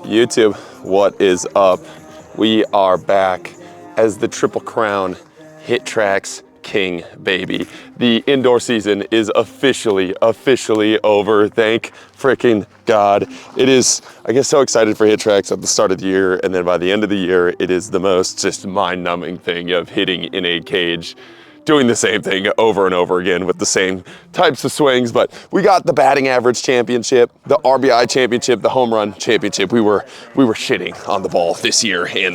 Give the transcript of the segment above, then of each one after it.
YouTube, what is up? We are back as the Triple Crown Hit Tracks King, baby. The indoor season is officially over. Thank freaking God. It is, I get so excited for Hit Tracks at the start of the year, and then by the end of the year, it is the most just mind-numbing thing of hitting in a cage, doing the same thing over and over again with the same types of swings. But we got the batting average championship, the RBI championship, the home run championship. We were shitting on the ball this year in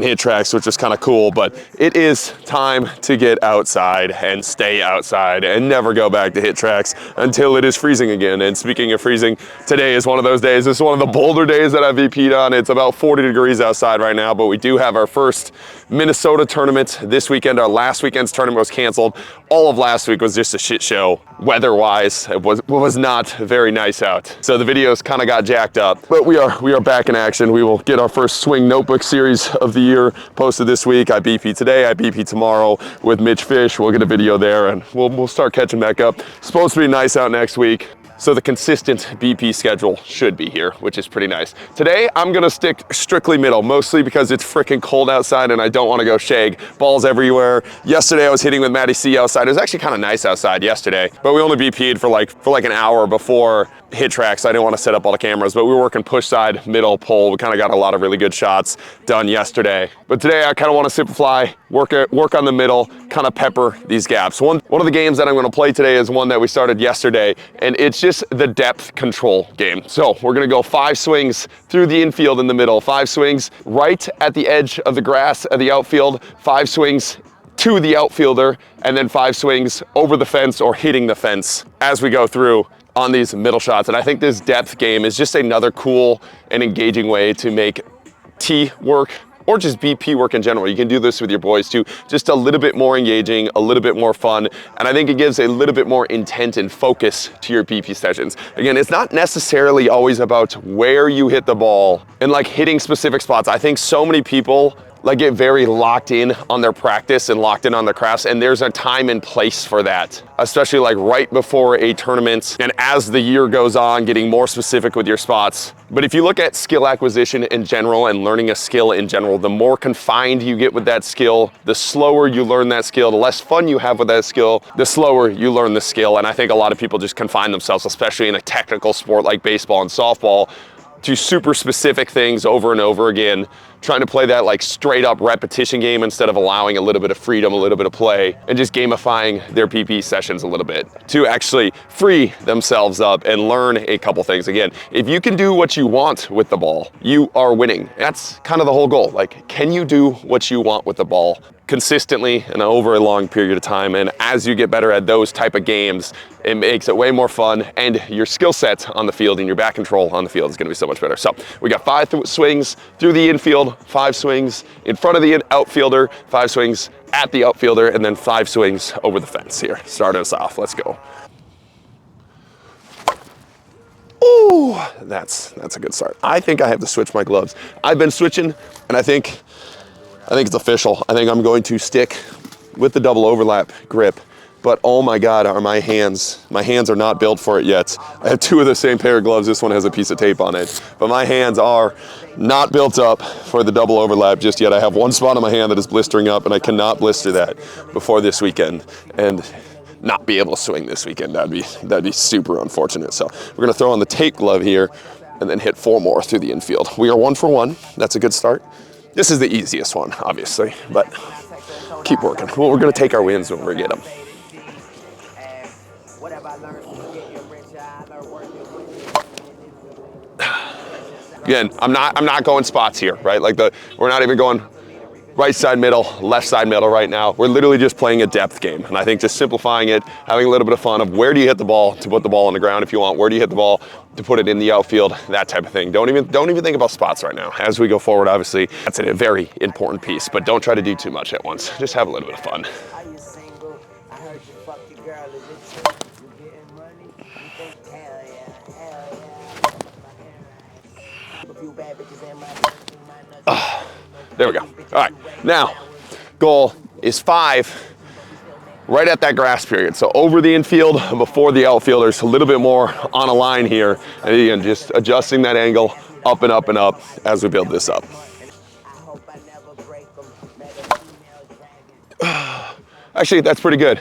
Hit Tracks, which was kind of cool. But it is time to get outside and stay outside and never go back to Hit Tracks until it is freezing again. And speaking of freezing, today is one of those days. This is one of the bolder days that I've VP'd on. It's about 40 degrees outside right now, but we do have our first Minnesota tournament this weekend. Our last weekend's tournament was canceled. All of last week was just a shit show. Weather-wise, it was not very nice out. So the videos kind of got jacked up, but we are back in action. We will get our first swing notebook series of the year posted this week. I BP today, I BP tomorrow with Mitch Fish. We'll get a video there and we'll start catching back up. Supposed to be nice out next week. So the consistent BP schedule should be here, which is pretty nice. Today, I'm gonna stick strictly middle, mostly because it's freaking cold outside and I don't wanna go shag. Balls everywhere. Yesterday, I was hitting with Matty C outside. It was actually kind of nice outside yesterday, but we only BP'd for like an hour before Hit Tracks. I didn't want to set up all the cameras, but we were working push side, middle, pull. We kind of got a lot of really good shots done yesterday. But today, I kind of want to simplify, work on the middle, kind of pepper these gaps. One of the games that I'm going to play today is one that we started yesterday, and it's just the depth control game. So we're going to go 5 swings through the infield in the middle, 5 swings right at the edge of the grass of the outfield, 5 swings to the outfielder, and then 5 swings over the fence or hitting the fence as we go through on these middle shots. And I think this depth game is just another cool and engaging way to make tee work or just BP work in general. You can do this with your boys too, just a little bit more engaging, a little bit more fun, and I think it gives a little bit more intent and focus to your BP sessions. Again, it's not necessarily always about where you hit the ball and like hitting specific spots. I think so many people like get very locked in on their practice and locked in on their crafts, and there's a time and place for that, especially like right before a tournament and as the year goes on, getting more specific with your spots. But if you look at skill acquisition in general and learning a skill in general, the more confined you get with that skill, the slower you learn that skill, the less fun you have with that skill, the slower you learn the skill. And I think a lot of people just confine themselves, especially in a technical sport like baseball and softball, to super specific things over and over again, trying to play that like straight up repetition game instead of allowing a little bit of freedom, a little bit of play, and just gamifying their PP sessions a little bit to actually free themselves up and learn a couple things. Again, if you can do what you want with the ball, you are winning. That's kind of the whole goal. Like, can you do what you want with the ball consistently and over a long period of time? And as you get better at those type of games, it makes it way more fun, and your skill set on the field and your back control on the field is going to be so much better. So we got 5 swings through the infield, 5 swings in front of the outfielder, 5 swings at the outfielder, and then 5 swings over the fence here. Start us off. Let's go. Ooh, that's a good start. I think I have to switch my gloves. I've been switching, and I think it's official. I think I'm going to stick with the double overlap grip. But oh my God, are my hands are not built for it yet. I have 2 of the same pair of gloves. This one has a piece of tape on it, but my hands are not built up for the double overlap just yet. I have one spot on my hand that is blistering up, and I cannot blister that before this weekend and not be able to swing this weekend. That'd be super unfortunate. So we're gonna throw on the tape glove here and then hit 4 more through the infield. We are 1 for 1. That's a good start. This is the easiest one, obviously, but keep working. Well, we're gonna take our wins when we get them. Again, I'm not going spots here, right? Like we're not even going right side middle, left side middle right now. We're literally just playing a depth game. And I think just simplifying it, having a little bit of fun of where do you hit the ball to put the ball on the ground if you want, where do you hit the ball to put it in the outfield, that type of thing. Don't even think about spots right now. As we go forward, obviously, that's a very important piece, but don't try to do too much at once. Just have a little bit of fun. There we go. All right, now goal is 5 right at that grass period. So over the infield before the outfielders, a little bit more on a line here. And again, just adjusting that angle up and up and up as we build this up. Actually, that's pretty good.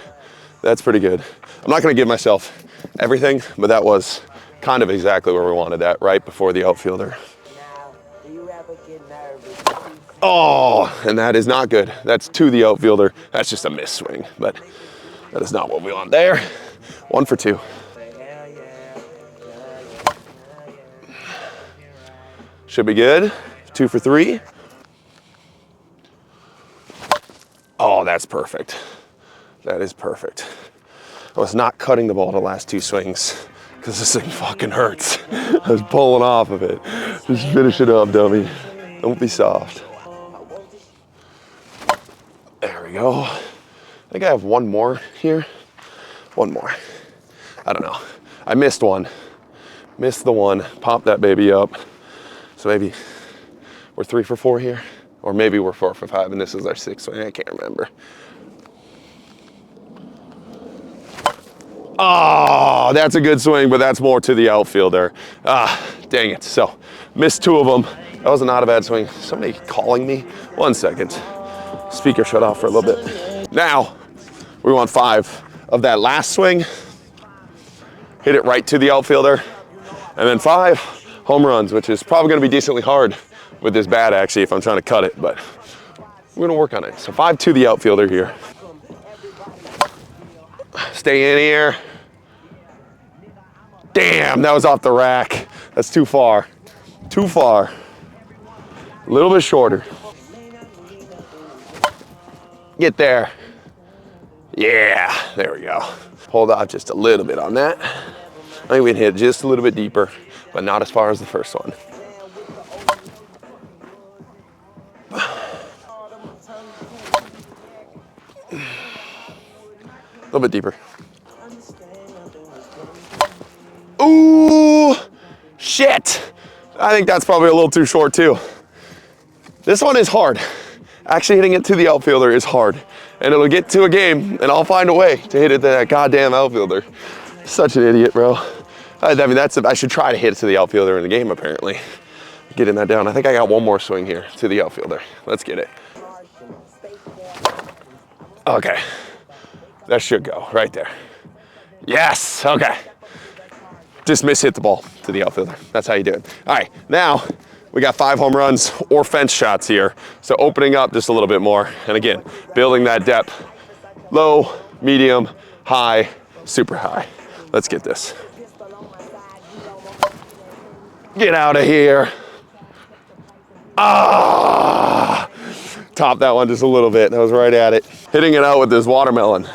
That's pretty good. I'm not gonna give myself everything, but that was kind of exactly where we wanted that, right before the outfielder. Oh, and that is not good. That's to the outfielder. That's just a miss swing, but that is not what we want there. 1 for 2. Should be good. 2 for 3. Oh, that's perfect. That is perfect. I was not cutting the ball the last 2 swings because this thing fucking hurts. I was pulling off of it. Just finish it up, dummy. Don't be soft. There we go. I think I have 1 more here. 1 more. I don't know. I missed one. Missed the one. Popped that baby up. So maybe we're 3 for 4 here. Or maybe we're 4 for 5 and this is our 6th swing. I can't remember. Oh, that's a good swing, but that's more to the outfielder. Ah, dang it. So, missed 2 of them. That was not a bad swing. Somebody calling me? 1 second. Speaker shut off for a little bit. Now, we want 5 of that last swing. Hit it right to the outfielder. And then 5 home runs, which is probably gonna be decently hard with this bat actually if I'm trying to cut it, but we're gonna work on it. So 5 to the outfielder here. Stay in here. Damn, that was off the rack. That's too far. Too far. A little bit shorter. Get there. Yeah, there we go. Hold off just a little bit on that. I think we can hit just a little bit deeper, but not as far as the first one. A little bit deeper. Ooh, shit. I think that's probably a little too short too. This one is hard. Actually hitting it to the outfielder is hard. And it'll get to a game and I'll find a way to hit it to that goddamn outfielder. Such an idiot, bro. I mean, I should try to hit it to the outfielder in the game apparently. Getting that down. I think I got 1 more swing here to the outfielder. Let's get it. Okay. That should go right there. Yes, okay. Just hit the ball to the outfielder. That's how you do it. All right, now we got 5 home runs or fence shots here. So opening up just a little bit more. And again, building that depth. Low, medium, high, super high. Let's get this. Get out of here. Ah! Top that one just a little bit. That was right at it. Hitting it out with this watermelon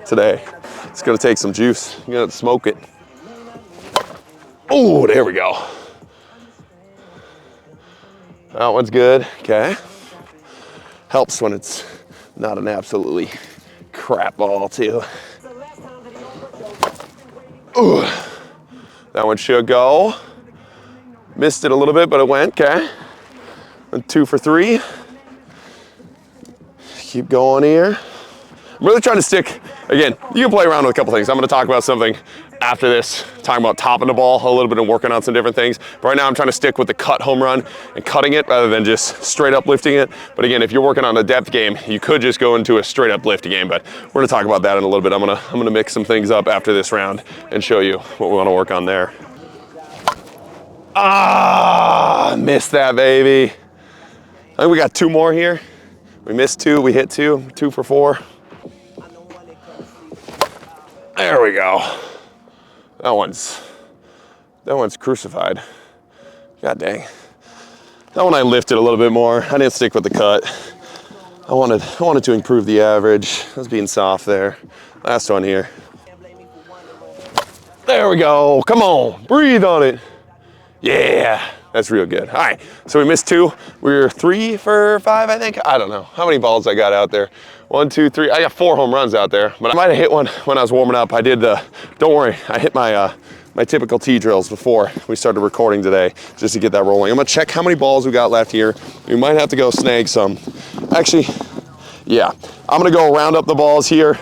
today. It's gonna take some juice. You gotta smoke it. Oh, there we go. That one's good, okay. Helps when it's not an absolutely crap ball too. Ooh, that one should go. Missed it a little bit, but it went, okay. And 2 for 3. Keep going here. I'm really trying to stick, again, you can play around with a couple things. I'm gonna talk about something after this, talking about topping the ball a little bit and working on some different things. But right now I'm trying to stick with the cut home run and cutting it rather than just straight up lifting it. But again, if you're working on a depth game, you could just go into a straight up lift game, but we're gonna talk about that in a little bit. I'm gonna mix some things up after this round and show you what we wanna work on there. Ah, missed that baby. I think we got 2 more here. We missed 2, we hit 2, 2 for 4. There we go. That one's crucified. God dang. That one I lifted a little bit more. I didn't stick with the cut. I wanted to improve the average. I was being soft there. Last one here. There we go. Come on, breathe on it. Yeah, that's real good. All right, so we missed 2. We were 3 for 5, I think. I don't know how many balls I got out there. 1, 2, 3. I got 4 home runs out there, but I might have hit one when I was warming up. I did don't worry, I hit my my typical tee drills before we started recording today, just to get that rolling. I'm gonna check how many balls we got left here. We might have to go snag some. Actually, yeah, I'm gonna go round up the balls here,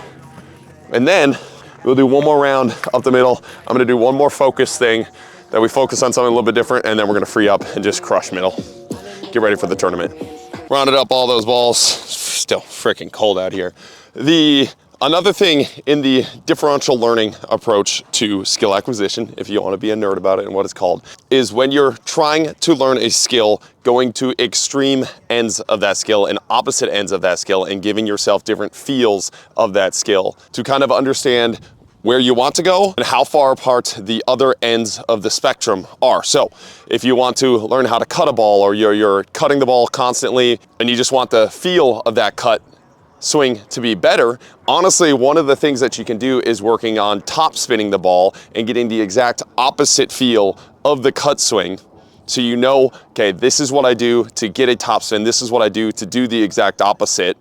and then we'll do 1 more round up the middle. I'm gonna do 1 more focus thing that we focus on something a little bit different, and then we're gonna free up and just crush middle. Get ready for the tournament. Rounded up all those balls. Still freaking cold out here. Another thing in the differential learning approach to skill acquisition, if you want to be a nerd about it and what it's called, is when you're trying to learn a skill, going to extreme ends of that skill and opposite ends of that skill and giving yourself different feels of that skill to kind of understand where you want to go and how far apart the other ends of the spectrum are. So if you want to learn how to cut a ball, or you're cutting the ball constantly and you just want the feel of that cut swing to be better, honestly, one of the things that you can do is working on top spinning the ball and getting the exact opposite feel of the cut swing. So you know, okay, this is what I do to get a top spin, this is what I do to do the exact opposite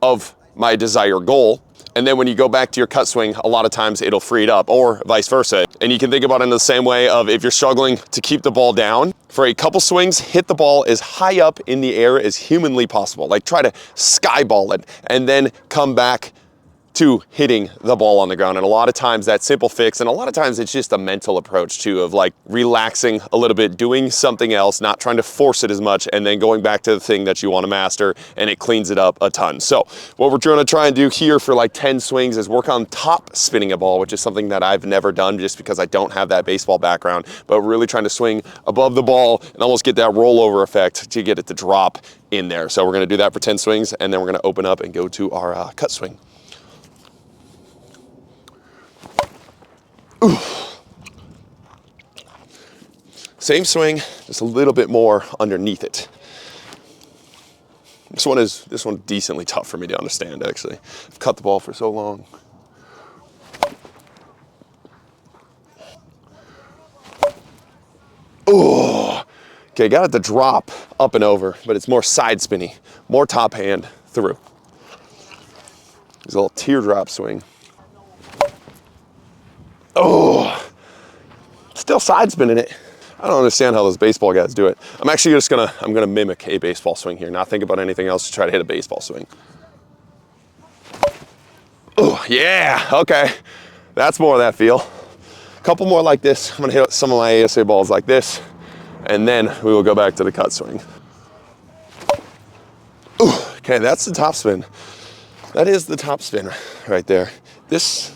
of my desired goal. And then when you go back to your cut swing, a lot of times it'll free it up, or vice versa. And you can think about it in the same way of, if you're struggling to keep the ball down, for a couple swings, hit the ball as high up in the air as humanly possible. Like, try to skyball it and then come back to hitting the ball on the ground. And a lot of times that simple fix, and a lot of times it's just a mental approach too, of like relaxing a little bit, doing something else, not trying to force it as much, and then going back to the thing that you want to master, and it cleans it up a ton. So what we're going to try and do here for like 10 swings is work on top spinning a ball, which is something that I've never done just because I don't have that baseball background, but really trying to swing above the ball and almost get that rollover effect to get it to drop in there. So we're going to do that for 10 swings, and then we're going to open up and go to our cut swing. Ooh. Same swing, just a little bit more underneath it. This one decently tough for me to understand, actually. I've cut the ball for so long. Oh, okay, got it to drop up and over, but it's more side spinny, more top hand through. There's a little teardrop swing. Oh, still side spinning it. I don't understand how those baseball guys do it. I'm actually just I'm gonna mimic a baseball swing here, not think about anything else, to try to hit a baseball swing. Oh, yeah, okay. That's more of that feel. A couple more like this. I'm gonna hit some of my ASA balls like this, and then we will go back to the cut swing. Ooh, okay, that's the top spin. That is the top spin right there. This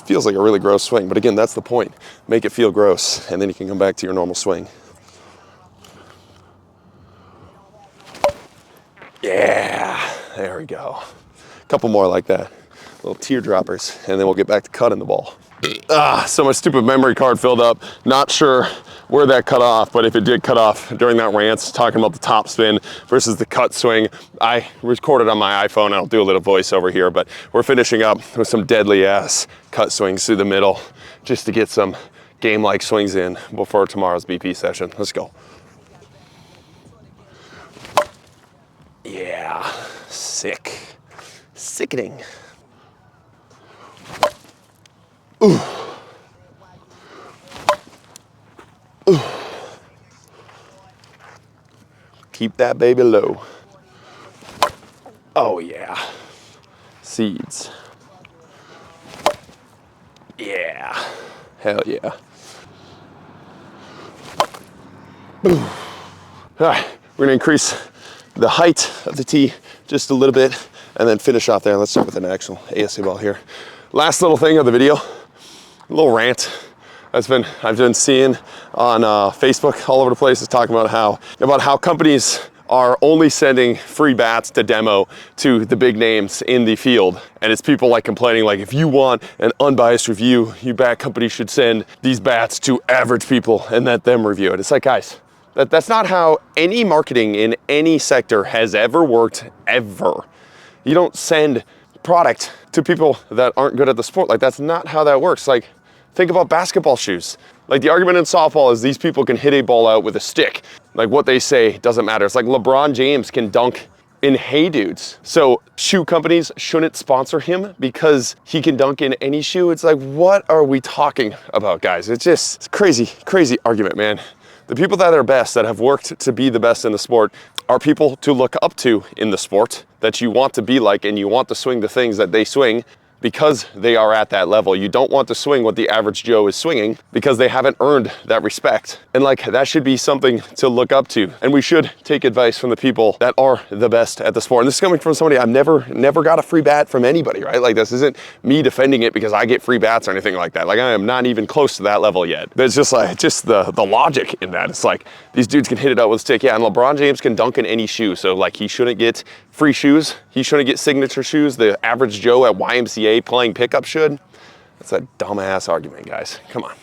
feels like a really gross swing, but again, that's the point. Make it feel gross, and then you can come back to your normal swing. Yeah, there we go. A couple more like that. Little teardroppers, and then we'll get back to cutting the ball. So my stupid memory card filled up. Not sure where that cut off, but if it did cut off during that rant, talking about the top spin versus the cut swing, I recorded on my iPhone. I'll do a little voiceover here, but we're finishing up with some deadly ass cut swings through the middle, just to get some game-like swings in before tomorrow's BP session. Let's go. Yeah, sick, sickening. Ooh. Ooh. Keep that baby low. Oh yeah. Seeds. Yeah. Hell yeah. Boom. All right, we're gonna increase the height of the tee just a little bit and then finish off there. Let's start with an actual ASA ball here. Last little thing of the video, a little rant I've been seeing on Facebook all over the place, is talking about how companies are only sending free bats to demo to the big names in the field. And it's people like complaining, like, if you want an unbiased review, you bat company should send these bats to average people and let them review it. It's like, guys, that's not how any marketing in any sector has ever worked, ever. You don't send product to people that aren't good at the sport. Like, that's not how that works. Like, think about basketball shoes. Like, the argument in softball is these people can hit a ball out with a stick. Like, what they say doesn't matter. It's like LeBron James can dunk in Hey Dudes. So shoe companies shouldn't sponsor him because he can dunk in any shoe. It's like, what are we talking about, guys? It's crazy, crazy argument, man. The people that are best, that have worked to be the best in the sport, are people to look up to in the sport, that you want to be like, and you want to swing the things that they swing. because they are at that level. You don't want to swing what the average Joe is swinging because they haven't earned that respect. And like, that should be something to look up to. And we should take advice from the people that are the best at the sport. And this is coming from somebody, I've never got a free bat from anybody, right? Like, this isn't me defending it because I get free bats or anything like that. Like, I am not even close to that level yet. But it's just like, just the logic in that. It's like, these dudes can hit it out with a stick. Yeah, and LeBron James can dunk in any shoe. So like, he shouldn't get free shoes. He shouldn't get signature shoes. The average Joe at YMCA playing pickup should. That's a dumbass argument, guys. Come on,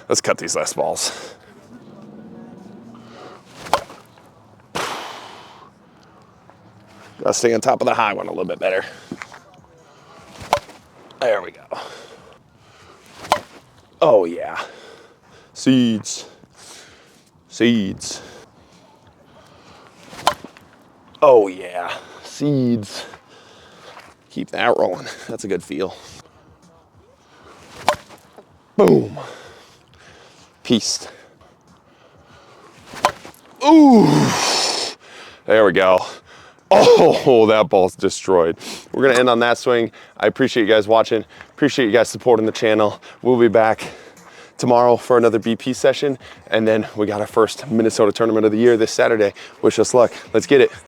let's cut these last balls. Gotta stay on top of the high one a little bit better. There we go. Oh yeah. Seeds. Seeds. Oh yeah. Seeds. Keep that rolling. That's a good feel. Boom. Peace. Ooh. There we go. Oh, that ball's destroyed. We're gonna end on that swing. I appreciate you guys watching. Appreciate you guys supporting the channel. We'll be back tomorrow for another BP session. And then we got our first Minnesota tournament of the year this Saturday. Wish us luck. Let's get it.